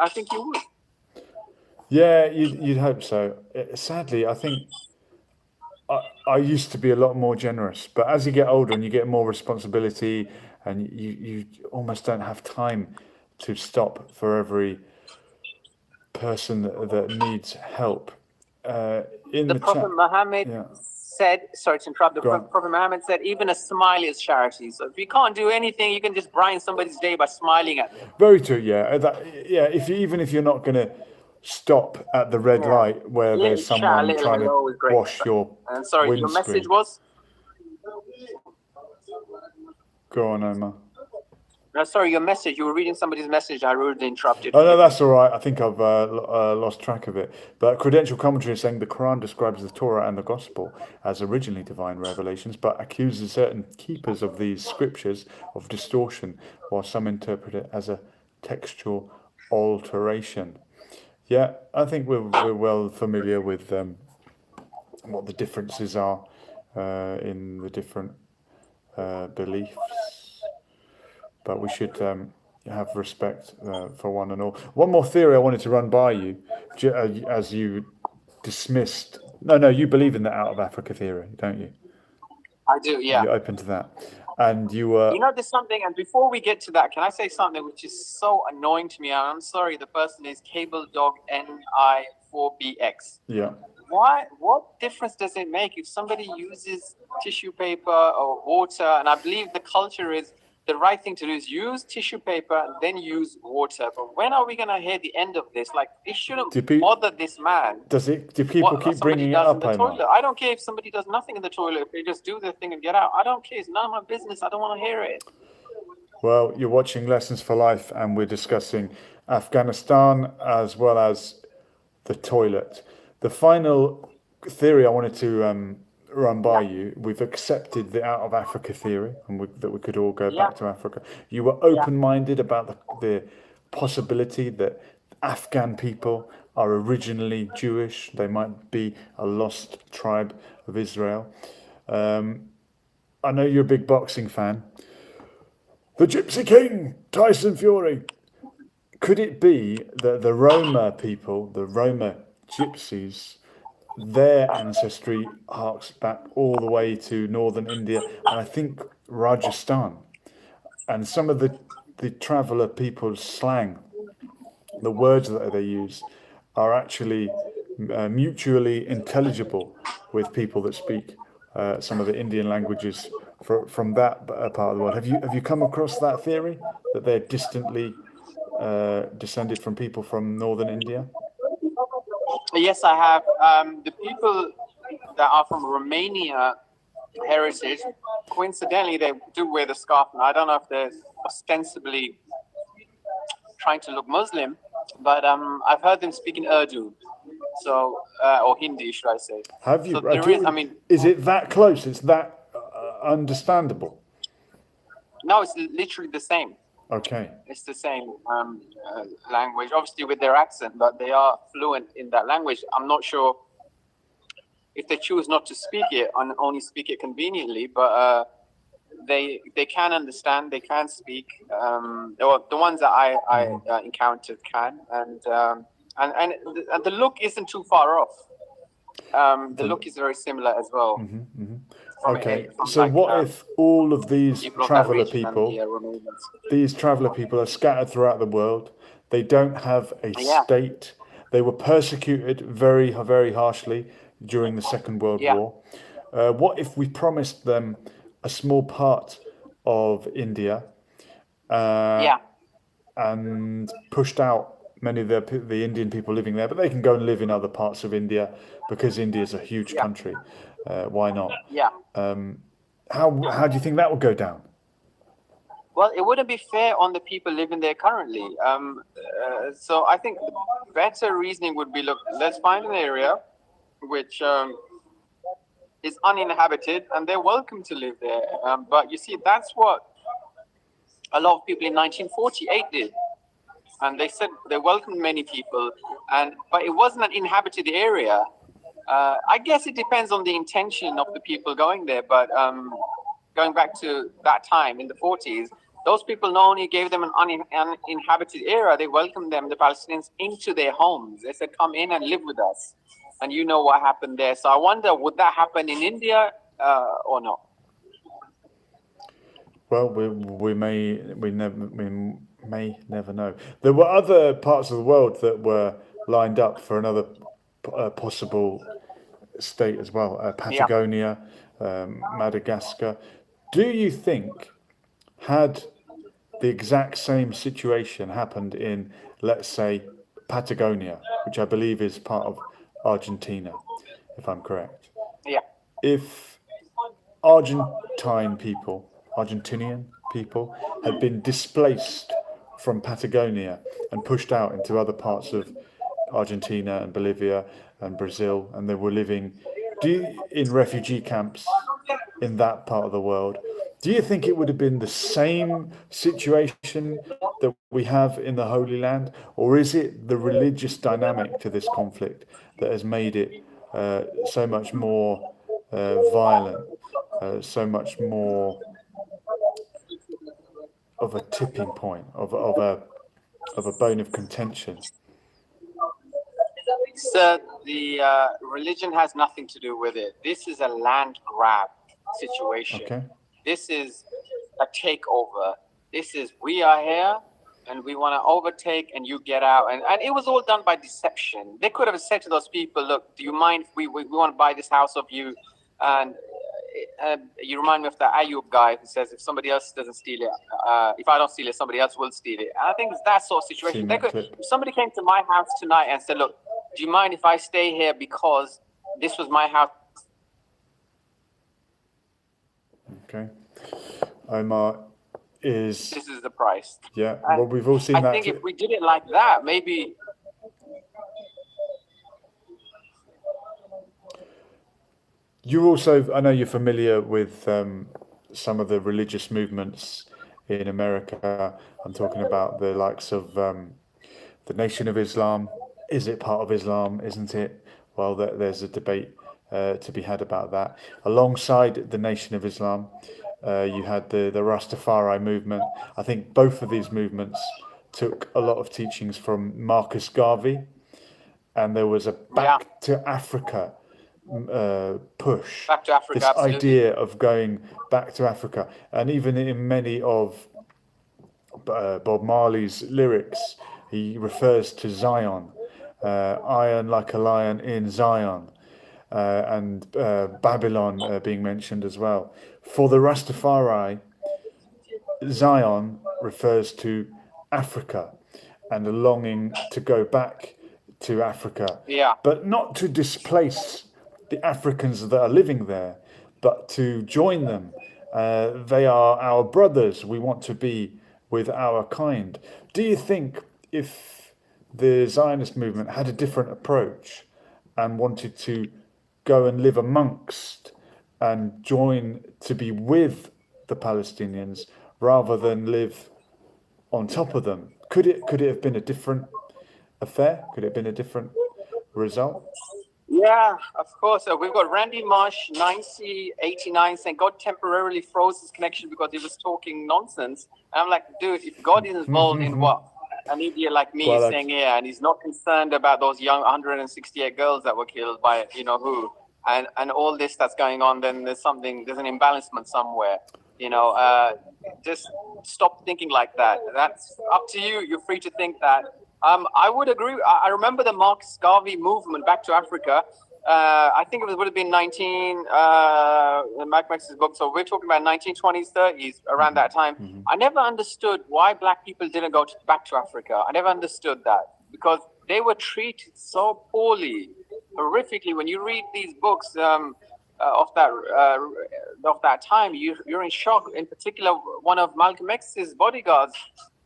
think you would. Yeah, you'd hope so. Sadly, I think I used to be a lot more generous, but as you get older and you get more responsibility, and you almost don't have time to stop for every person that needs help. In the Prophet chat, Muhammad yeah. said, sorry to interrupt, Go on. Prophet Muhammad said, even a smile is charity. So if you can't do anything, you can just brighten somebody's day by smiling at them. Very true. Yeah, even if you're not going to stop at the red light where there's someone trying to wash your And sorry, your windscreen. message was? Go on, Omar. No, sorry, your message. You were reading somebody's message. I rudely interrupted. Oh, no, that's all right. I think I've lost track of it. But Credential Commentary is saying the Quran describes the Torah and the Gospel as originally divine revelations, but accuses certain keepers of these scriptures of distortion, while some interpret it as a textual alteration. Yeah, I think we're well familiar with what the differences are in the different beliefs. But we should have respect for one and all. One more theory I wanted to run by you, as you dismissed. No, you believe in the out of Africa theory, don't you? I do, yeah. You're open to that. And you were... You know, there's something, and before we get to that, can I say something which is so annoying to me? I'm sorry, the person is Cable Dog NI4BX. Yeah. What difference does it make if somebody uses tissue paper or water? And I believe the culture is the right thing to do is use tissue paper and then use water. But when are we going to hear the end of this? Like, it shouldn't bother this man. Do people keep bringing it up, toilet. I don't care if somebody does nothing in the toilet. If they just do their thing and get out, I don't care. It's none of my business. I don't want to hear it. Well, you're watching Lessons for Life, and we're discussing Afghanistan as well as the toilet. The final theory I wanted to run by you, we've accepted the out of Africa theory, and that we could all go back to Africa. You were open-minded about the possibility that Afghan people are originally Jewish. They might be a lost tribe of Israel. I know you're a big boxing fan. The Gypsy King, Tyson Fury. Could it be that the Roma people, the Roma gypsies, their ancestry harks back all the way to northern India, and I think Rajasthan, and some of the traveller people's slang, the words that they use, are actually mutually intelligible with people that speak some of the Indian languages from that part of the world. Have you come across that theory, that they're distantly descended from people from northern India? Yes, I have. The people that are from Romania heritage, coincidentally, they do wear the scarf. And I don't know if they're ostensibly trying to look Muslim, but I've heard them speak in Urdu, so or Hindi, should I say? Have So you? there is. I mean, Is it that close? It's that understandable? no, it's literally the same. Okay. It's the same language, obviously with their accent, but they are fluent in that language. I'm not sure if they choose not to speak it and only speak it conveniently, but they can understand, they can speak. The ones that I encountered can, and the look isn't too far off. The look is very similar as well. Okay. So what if all of these traveller people, are scattered throughout the world? They don't have a state. They were persecuted very, very harshly during the Second World War. What if we promised them a small part of India and pushed out many of the Indian people living there, but they can go and live in other parts of India because India is a huge country. Why not? How do you think that would go down? Well, it wouldn't be fair on the people living there currently. So I think the better reasoning would be, look, let's find an area which is uninhabited, and they're welcome to live there. But you see, that's what a lot of people in 1948 did. And they said they welcomed many people, but it wasn't an inhabited area. I guess it depends on the intention of the people going there. But going back to that time in the 40s, those people not only gave them an uninhabited area, they welcomed them, the Palestinians, into their homes. They said, come in and live with us. And you know what happened there. So I wonder, would that happen in India or not? Well, we may never know. There were other parts of the world that were lined up for another possible state as well. Patagonia, Madagascar. Do you think, had the exact same situation happened in, let's say, Patagonia, which I believe is part of Argentina, if I'm correct? Yeah. If Argentinian people had been displaced from Patagonia and pushed out into other parts of Argentina and Bolivia and Brazil, and they were living in refugee camps in that part of the world, do you think it would have been the same situation that we have in the Holy Land, or is it the religious dynamic to this conflict that has made it so much more violent, so much more of a tipping point, of a bone of contention? So the religion has nothing to do with it. This is a land grab situation. Okay. This is a takeover. This is, we are here and we want to overtake and you get out. And it was all done by deception. They could have said to those people, look, do you mind if we want to buy this house of you? And you remind me of the Ayub guy who says, if somebody else doesn't steal it, if I don't steal it, somebody else will steal it. And I think it's that sort of situation. If somebody came to my house tonight and said, look, do you mind if I stay here because this was my house? Okay. Omar is... This is the price. Yeah, well, we've all seen that. I think if we did it like that, maybe... You also, I know you're familiar with some of the religious movements in America. I'm talking about the likes of the Nation of Islam. Is it part of Islam? Isn't it? Well, there's a debate to be had about that. Alongside the Nation of Islam, you had the Rastafari movement. I think both of these movements took a lot of teachings from Marcus Garvey, and there was a back to Africa push. Back to Africa, this absolutely. Idea of going back to Africa, and even in many of Bob Marley's lyrics, he refers to Zion, iron like a lion in Zion, and Babylon being mentioned as well. For the Rastafari, Zion refers to Africa and a longing to go back to Africa, Yeah. but not to displace the Africans that are living there, but to join them. They are our brothers. We want to be with our kind. Do you think if the Zionist movement had a different approach and wanted to go and live amongst and join to be with the Palestinians rather than live on top of them, could it have been a different affair? Could it have been a different result? Yeah, of course. We've got Randy Marsh, 9089, saying God temporarily froze his connection because he was talking nonsense. And I'm like, dude, if God is involved in what an idiot like me is saying here, and he's not concerned about those young 168 girls that were killed by you know who, and all this that's going on, then there's an imbalancement somewhere. Just stop thinking like that. That's up to you. You're free to think that. I would agree. I remember the Marcus Garvey movement back to Africa. I think it would have been Mike Max's book. So we're talking about 1920s, 30s, around that time. I never understood why black people didn't go back to Africa. I never understood that because they were treated so poorly, horrifically. When you read these books of that time, you're in shock. In particular, one of Malcolm X's bodyguards,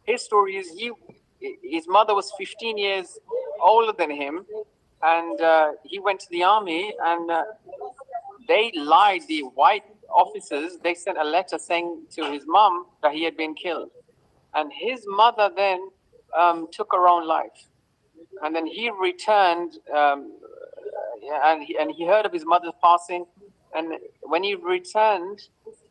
his story is his mother was 15 years older than him, and he went to the army, and they lied. The white officers, they sent a letter saying to his mom that he had been killed, and his mother then took her own life, and then he returned, and he heard of his mother's passing, and when he returned,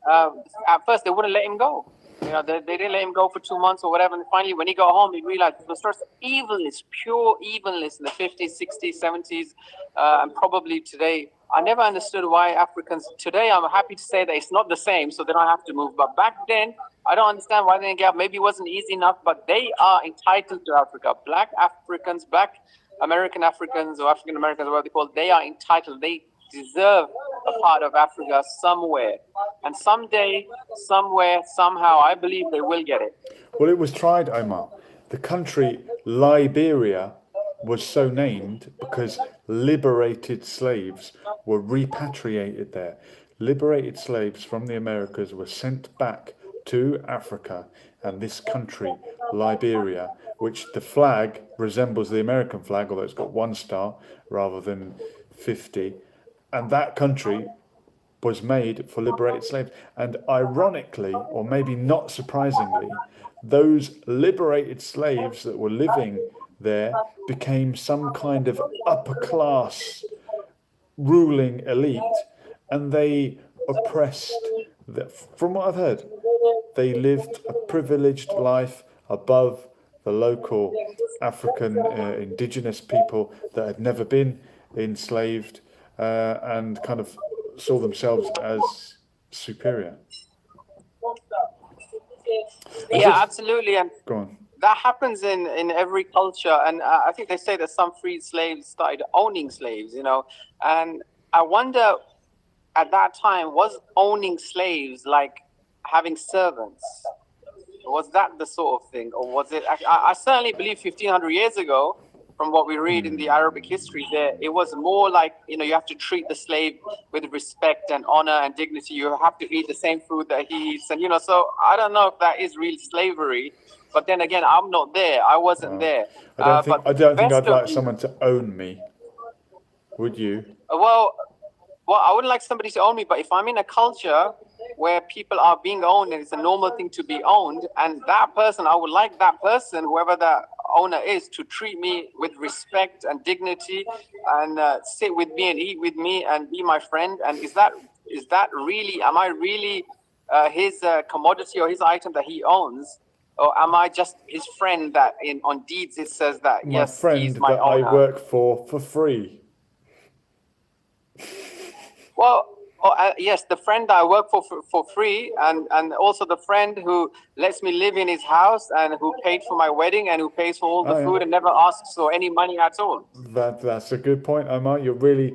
at first they wouldn't let him go. They didn't let him go for 2 months or whatever. And finally, when he got home, he realized it was just evilness, pure evilness in the 50s, 60s, 70s, and probably today. I never understood why Africans, today I'm happy to say that it's not the same, so they don't have to move. But back then, I don't understand why they didn't get out. Maybe it wasn't easy enough, but they are entitled to Africa. Black Africans, Black American Africans, or African Americans, or whatever they call it, they are entitled. They deserve a part of Africa somewhere. And someday, somewhere, somehow, I believe they will get it. Well, it was tried, Omar. The country Liberia was so named because liberated slaves were repatriated there. Liberated slaves from the Americas were sent back to Africa, and this country, Liberia, which the flag resembles the American flag, although it's got 1 star rather than 50, and that country was made for liberated slaves. And ironically, or maybe not surprisingly, those liberated slaves that were living there became some kind of upper class ruling elite, and they oppressed, from what I've heard, they lived a privileged life above the local African indigenous people that had never been enslaved, and kind of saw themselves as superior. Absolutely. And go on. That happens in every culture. And I think they say that some freed slaves started owning slaves, and I wonder at that time, was owning slaves like having servants? Was that the sort of thing? Or was it, I certainly believe 1500 years ago, from what we read in the Arabic history there, it was more like, you have to treat the slave with respect and honor and dignity. You have to eat the same food that he eats. And, so I don't know if that is real slavery. But then again, I'm not there. I wasn't there. I don't think I'd like someone to own me. Would you? Well, I wouldn't like somebody to own me. But if I'm in a culture where people are being owned and it's a normal thing to be owned, and that person, I would like that person, whoever that owner is, to treat me with respect and dignity, and sit with me and eat with me and be my friend. And is that really, am I really his commodity or his item that he owns? Or am I just his friend that on deeds it says that, yes, he's my owner? I work for free. Well, yes, the friend that I work for free, and also the friend who lets me live in his house and who paid for my wedding and who pays for all the food and never asks for any money at all. That's a good point, Omar. You're really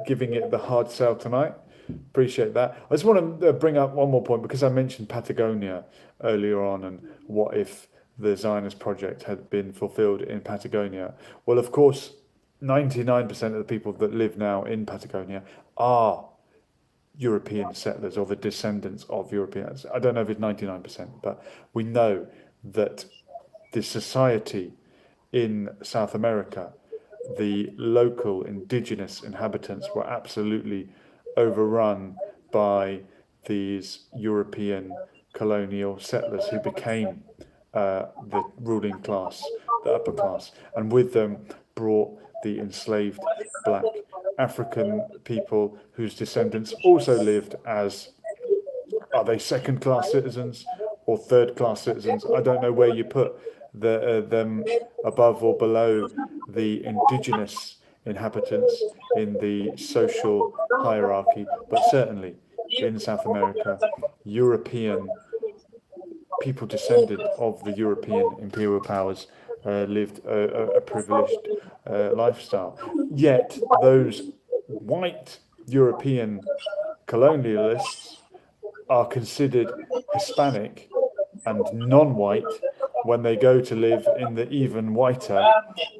giving it the hard sell tonight. Appreciate that. I just want to bring up one more point, because I mentioned Patagonia earlier on, and what if the Zionist project had been fulfilled in Patagonia. Well, of course, 99% of the people that live now in Patagonia are European settlers or the descendants of Europeans. I don't know if it's 99%, but we know that the society in South America, the local indigenous inhabitants were absolutely overrun by these European colonial settlers who became the ruling class, the upper class, and with them brought the enslaved black African people whose descendants also lived as, are they second class citizens or third class citizens? I don't know where you put them above or below the indigenous inhabitants in the social hierarchy, but certainly in South America, European people descended of the European imperial powers lived a privileged lifestyle. Yet those white European colonialists are considered Hispanic and non-white when they go to live in the even whiter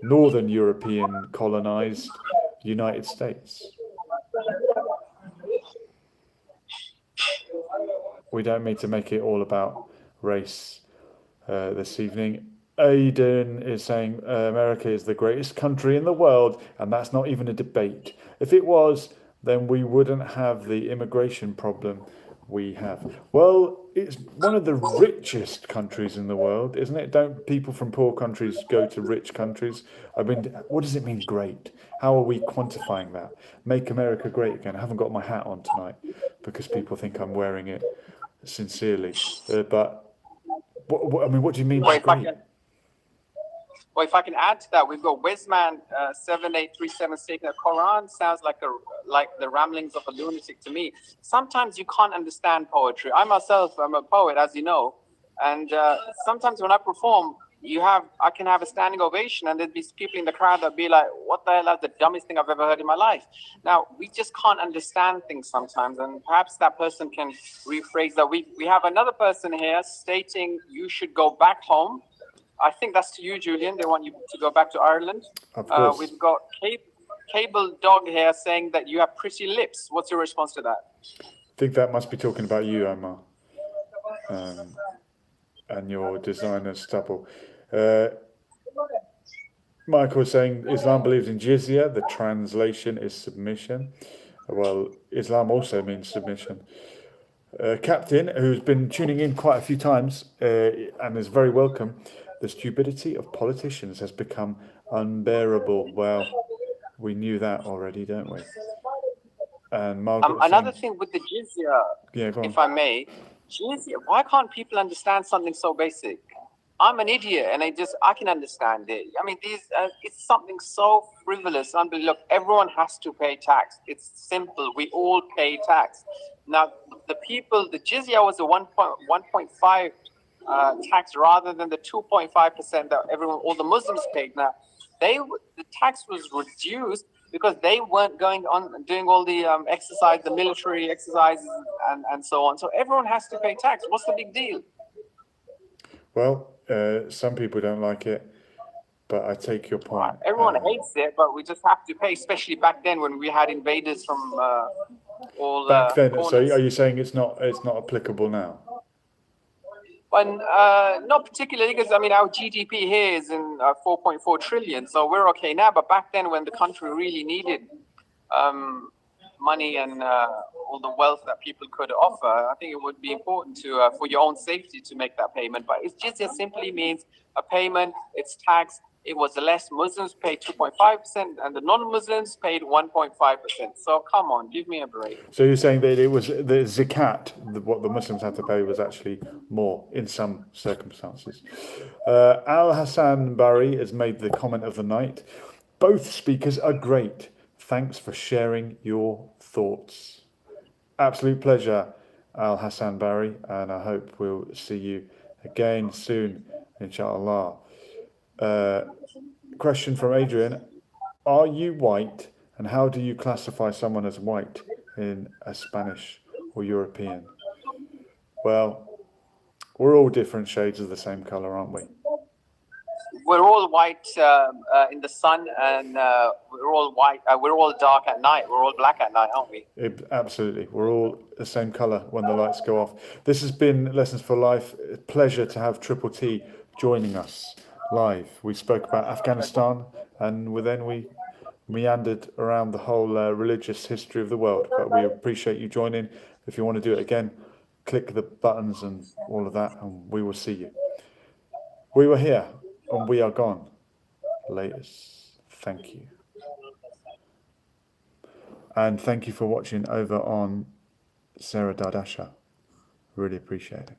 Northern European colonized United States. We don't mean to make it all about race this evening. Aidan is saying America is the greatest country in the world, and that's not even a debate. If it was, then we wouldn't have the immigration problem we have. Well, it's one of the richest countries in the world, isn't it? Don't people from poor countries go to rich countries? I mean, what does it mean great? How are we quantifying that? Make America great again. I haven't got my hat on tonight because people think I'm wearing it sincerely. But I mean, what do you mean by great? Well, if I can add to that, we've got Wizman 7837 stating the Quran sounds like the ramblings of a lunatic to me. Sometimes you can't understand poetry. I myself am a poet, as you know, and sometimes when I perform, I can have a standing ovation, and there'd be people in the crowd that'd be like, "What the hell? That's the dumbest thing I've ever heard in my life." Now we just can't understand things sometimes, and perhaps that person can rephrase that. We have another person here stating you should go back home. I think that's to you, Julian. They want you to go back to Ireland. Of course. We've got Cable Dog here saying that you have pretty lips. What's your response to that? I think that must be talking about you, Omar, and your designer stubble. Michael was saying Islam believes in jizya. The translation is submission. Well, Islam also means submission. Captain, who's been tuning in quite a few times and is very welcome. The stupidity of politicians has become unbearable. Well, we knew that already, don't we? And Margaret another thing with the jizya, if I may, jizya, why can't people understand something so basic? I'm an idiot, and I can understand it. I mean, it's something so frivolous. Look, everyone has to pay tax. It's simple. We all pay tax. Now, the jizya was a 1.5 tax rather than the 2.5% that all the Muslims paid. Now, the tax was reduced because they weren't going on doing all the the military exercises and so on. So everyone has to pay tax. What's the big deal? Well, some people don't like it, but I take your point. Everyone hates it, but we just have to pay, especially back then when we had invaders from all back then. corners. So are you saying it's not applicable now? And not particularly, because I mean our GDP here is in 4.4 trillion, so we're okay now. But back then, when the country really needed money and all the wealth that people could offer, I think it would be important to for your own safety to make that payment. But it just simply means a payment. It's tax. It was less. Muslims paid 2.5%, and the non-Muslims paid 1.5%. So come on, give me a break. So you're saying that it was the zakat, what the Muslims had to pay, was actually more in some circumstances. Al Hassan Bari has made the comment of the night. Both speakers are great. Thanks for sharing your thoughts. Absolute pleasure, Al Hassan Bari, and I hope we'll see you again soon, inshallah. Question from Adrian: are you white, and how do you classify someone as white in a Spanish or European? Well, we're all different shades of the same color, aren't we? we're all white in the sun, and we're all white. We're all dark at night. We're all black at night, aren't we? Absolutely. We're all the same colour when the lights go off. This has been Lessons for Life. A pleasure to have Triple T joining us live. We spoke about Afghanistan, and then we meandered around the whole religious history of the world. But we appreciate you joining. If you want to do it again, click the buttons and all of that, and we will see you. We were here, and we are gone. Latest. Thank you. And thank you for watching over on Sarah Dardasha. Really appreciate it.